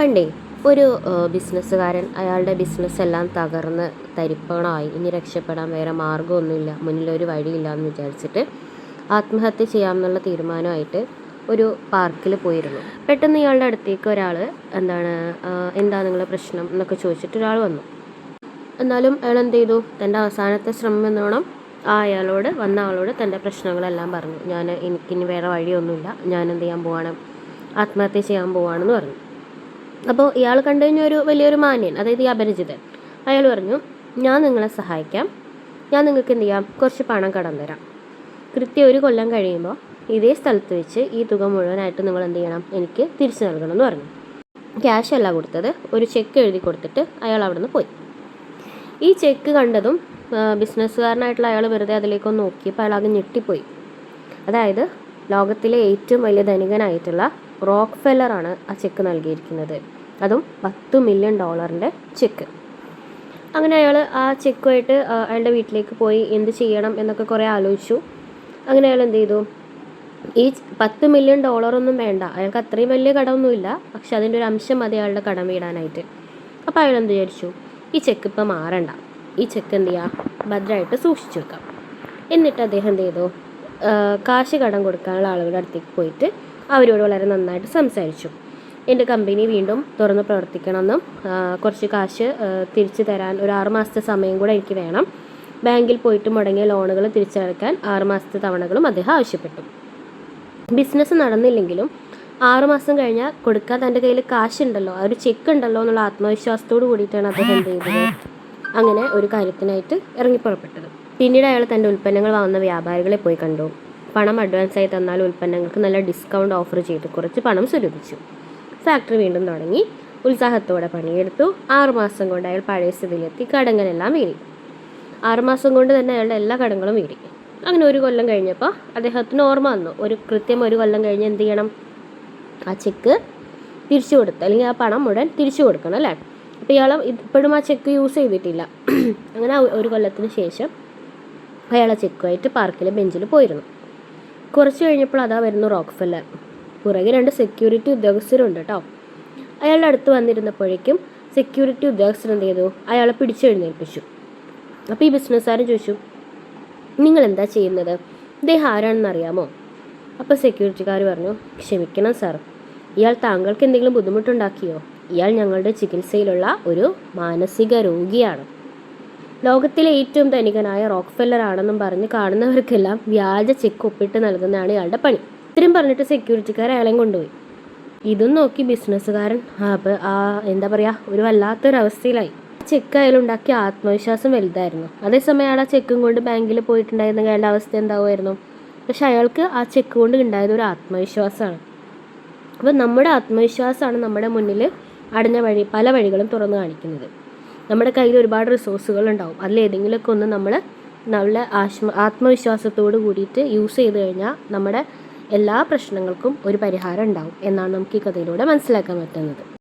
പണ്ടേ ഒരു ബിസിനസ്സുകാരൻ അയാളുടെ ബിസിനസ്സെല്ലാം തകർന്ന് തരിപ്പണമായി, ഇനി രക്ഷപ്പെടാൻ വേറെ മാർഗ്ഗമൊന്നുമില്ല, മുന്നിലൊരു വഴിയില്ല എന്ന് വിചാരിച്ചിട്ട് ആത്മഹത്യ ചെയ്യാമെന്നുള്ള തീരുമാനമായിട്ട് ഒരു പാർക്കിൽ പോയിരുന്നു. പെട്ടെന്ന് ഇയാളുടെ അടുത്തേക്ക് ഒരാൾ എന്താ നിങ്ങളുടെ പ്രശ്നം എന്നൊക്കെ ചോദിച്ചിട്ട് ഒരാൾ വന്നു. എന്നാലും അയാൾ എന്ത് ചെയ്തു, തൻ്റെ അവസാനത്തെ ശ്രമം എന്നോണം വന്ന ആളോട് തൻ്റെ പ്രശ്നങ്ങളെല്ലാം പറഞ്ഞു. എനിക്കിനി വേറെ വഴിയൊന്നുമില്ല, ഞാൻ എന്ത് ചെയ്യാൻ പോവാണ്, ആത്മഹത്യ ചെയ്യാൻ പോവാണെന്ന് പറഞ്ഞു. അപ്പോൾ ഇയാൾ കണ്ടു കഴിഞ്ഞ വലിയൊരു മാന്യൻ, അതായത് ഈ അപരിചിതൻ, അയാൾ പറഞ്ഞു, ഞാൻ നിങ്ങളെ സഹായിക്കാം, ഞാൻ നിങ്ങൾക്ക് എന്ത് ചെയ്യാം, കുറച്ച് പണം കടം തരാം. കൃത്യം 1 കൊല്ലം കഴിയുമ്പോൾ ഇതേ സ്ഥലത്ത് വെച്ച് ഈ തുക മുഴുവനായിട്ട് നിങ്ങൾ എന്ത് ചെയ്യണം, എനിക്ക് തിരിച്ചു നൽകണം എന്ന് പറഞ്ഞു. ക്യാഷ് അല്ല കൊടുത്തത്, ഒരു ചെക്ക് എഴുതി കൊടുത്തിട്ട് അയാൾ അവിടെ നിന്ന് പോയി. ഈ ചെക്ക് കണ്ടതും ബിസിനസ്സുകാരനായിട്ടുള്ള അയാൾ വെറുതെ അതിലേക്കൊന്ന് നോക്കിയപ്പോൾ അയാൾ ആകെ ഞെട്ടിപ്പോയി. അതായത് ലോകത്തിലെ ഏറ്റവും വലിയ ധനികനായിട്ടുള്ള റോക്ക്ഫെല്ലറാണ് ആ ചെക്ക് നൽകിയിരിക്കുന്നത്, അതും $10 മില്യൺ ചെക്ക്. അങ്ങനെ അയാൾ ആ ചെക്കുമായിട്ട് അയാളുടെ വീട്ടിലേക്ക് പോയി എന്ത് ചെയ്യണം എന്നൊക്കെ കുറേ ആലോചിച്ചു. അങ്ങനെ അയാൾ എന്ത് ചെയ്തു, ഈ $10 മില്യൺ ഒന്നും വേണ്ട, അയാൾക്ക് അത്രയും വലിയ കടമൊന്നുമില്ല, പക്ഷെ അതിൻ്റെ ഒരു അംശം മതി അയാളുടെ കടം വീടാനായിട്ട്. അപ്പോൾ അയാൾ എന്ത് വിചാരിച്ചു, ഈ ചെക്ക് ഇപ്പം മാറണ്ട, ഈ ചെക്ക് എന്ത് ചെയ്യുക, ഭദ്രമായിട്ട് സൂക്ഷിച്ചു വെക്കാം. എന്നിട്ട് അദ്ദേഹം എന്ത് ചെയ്തു, കാശ് കടം കൊടുക്കാനുള്ള ആളുകളുടെ അടുത്തേക്ക് പോയിട്ട് അവരോട് വളരെ നന്നായിട്ട് സംസാരിച്ചു. എൻ്റെ കമ്പനി വീണ്ടും തുറന്ന് പ്രവർത്തിക്കണമെന്നും കുറച്ച് കാശ് തിരിച്ചു തരാൻ ഒരു 6 മാസത്തെ സമയം കൂടെ എനിക്ക് വേണം, ബാങ്കിൽ പോയിട്ട് മുടങ്ങിയ ലോണുകൾ തിരിച്ചടയ്ക്കാൻ 6 മാസത്തെ തവണകളും അദ്ദേഹം ആവശ്യപ്പെട്ടു. ബിസിനസ് നടന്നില്ലെങ്കിലും 6 മാസം കഴിഞ്ഞാൽ കൊടുക്കാൻ തൻ്റെ കയ്യിൽ കാശുണ്ടല്ലോ, ആ ഒരു ചെക്ക് ഉണ്ടല്ലോ എന്നുള്ള ആത്മവിശ്വാസത്തോട് കൂടിയിട്ടാണ് അദ്ദേഹം എന്ത് ചെയ്തത്, അങ്ങനെ ഒരു കാര്യത്തിനായിട്ട് ഇറങ്ങിപ്പുറപ്പെട്ടത്. പിന്നീട് അയാൾ തൻ്റെ ഉൽപ്പന്നങ്ങൾ വാങ്ങുന്ന വ്യാപാരികളെ പോയി കണ്ടു. പണം അഡ്വാൻസായി തന്നാൽ ഉൽപ്പന്നങ്ങൾക്ക് നല്ല ഡിസ്കൗണ്ട് ഓഫർ ചെയ്ത് കുറച്ച് പണം സ്വരൂപിച്ചു. ഫാക്ടറി വീണ്ടും തുടങ്ങി, ഉത്സാഹത്തോടെ പണിയെടുത്തു. 6 മാസം കൊണ്ട് അയാൾ പഴയ സ്ഥിതിയിലെത്തി, കടങ്ങളെല്ലാം വീടി. 6 മാസം കൊണ്ട് തന്നെ അയാളുടെ എല്ലാ കടങ്ങളും വീടി. അങ്ങനെ 1 കൊല്ലം കഴിഞ്ഞപ്പോൾ അദ്ദേഹത്തിന് ഓർമ്മ വന്നു, കൃത്യം 1 കൊല്ലം കഴിഞ്ഞ് എന്ത് ചെയ്യണം, ആ ചെക്ക് തിരിച്ചു കൊടുത്ത്, അല്ലെങ്കിൽ ആ പണം മുഴുവൻ തിരിച്ചു കൊടുക്കണം അല്ലേ. അപ്പോൾ ഇയാൾ ഇപ്പോഴും ആ ചെക്ക് യൂസ് ചെയ്തിട്ടില്ല. അങ്ങനെ 1 കൊല്ലത്തിന് ശേഷം അയാൾ ആ ചെക്കുമായിട്ട് പാർക്കിലെ ബെഞ്ചിൽ പോയിരുന്നു. കുറച്ച് കഴിഞ്ഞപ്പോൾ അതാ വരുന്നു റോക്ക്ഫെല്ലർ. പുറകെ 2 സെക്യൂരിറ്റി ഉദ്യോഗസ്ഥരുണ്ട് കേട്ടോ. അയാളുടെ അടുത്ത് വന്നിരുന്നപ്പോഴേക്കും സെക്യൂരിറ്റി ഉദ്യോഗസ്ഥർ എന്ത് ചെയ്തു, അയാളെ പിടിച്ചെഴുന്നേൽപ്പിച്ചു. അപ്പോൾ ഈ ബിസിനസ്സുകാരൻ ചോദിച്ചു, നിങ്ങൾ എന്താ ചെയ്യുന്നത്, ഇദ്ദേഹം ആരാണെന്ന് അറിയാമോ? അപ്പോൾ സെക്യൂരിറ്റിക്കാർ പറഞ്ഞു, ക്ഷമിക്കണം സാർ, ഇയാൾ താങ്കൾക്ക് എന്തെങ്കിലും ബുദ്ധിമുട്ടുണ്ടാക്കിയോ? ഇയാൾ ഞങ്ങളുടെ ചികിത്സയിലുള്ള ഒരു മാനസിക രോഗിയാണ്. ലോകത്തിലെ ഏറ്റവും ധനികനായ റോക്ക്ഫെല്ലർ ആണെന്നും പറഞ്ഞ് കാണുന്നവർക്കെല്ലാം വ്യാജ ചെക്ക് ഒപ്പിട്ട് നൽകുന്നതാണ് ഇയാളുടെ പണി. ഇത്രയും പറഞ്ഞിട്ട് സെക്യൂരിറ്റിക്കാർ അയാളെയും കൊണ്ടുപോയി. ഇതും നോക്കി ബിസിനസ്സുകാരൻ എന്താ പറയുക, ഒരു വല്ലാത്തൊരവസ്ഥയിലായി. ചെക്ക് അയാളുണ്ടാക്കിയ ആത്മവിശ്വാസം വലുതായിരുന്നു. അതേസമയം അയാൾ ആ ചെക്കും കൊണ്ട് ബാങ്കിൽ പോയിട്ടുണ്ടായിരുന്നെങ്കിൽ അയാളുടെ അവസ്ഥ എന്താവുമായിരുന്നു? പക്ഷെ അയാൾക്ക് ആ ചെക്ക് കൊണ്ട് ഉണ്ടായത് ഒരു ആത്മവിശ്വാസമാണ്. അപ്പോൾ നമ്മുടെ ആത്മവിശ്വാസമാണ് നമ്മുടെ മുന്നിൽ അടഞ്ഞ പല വഴികളും തുറന്നു കാണിക്കുന്നത്. നമ്മുടെ കയ്യിൽ ഒരുപാട് റിസോഴ്സുകൾ ഉണ്ടാവും, അതിലേതെങ്കിലുമൊക്കെ ഒന്ന് നമ്മൾ നല്ല ആത്മവിശ്വാസത്തോട് കൂടിയിട്ട് യൂസ് ചെയ്ത് കഴിഞ്ഞാൽ നമ്മുടെ എല്ലാ പ്രശ്നങ്ങൾക്കും ഒരു പരിഹാരം ഉണ്ടാവും എന്നാണ് നമുക്ക് ഈ കഥയിലൂടെ മനസ്സിലാക്കാൻ പറ്റുന്നത്.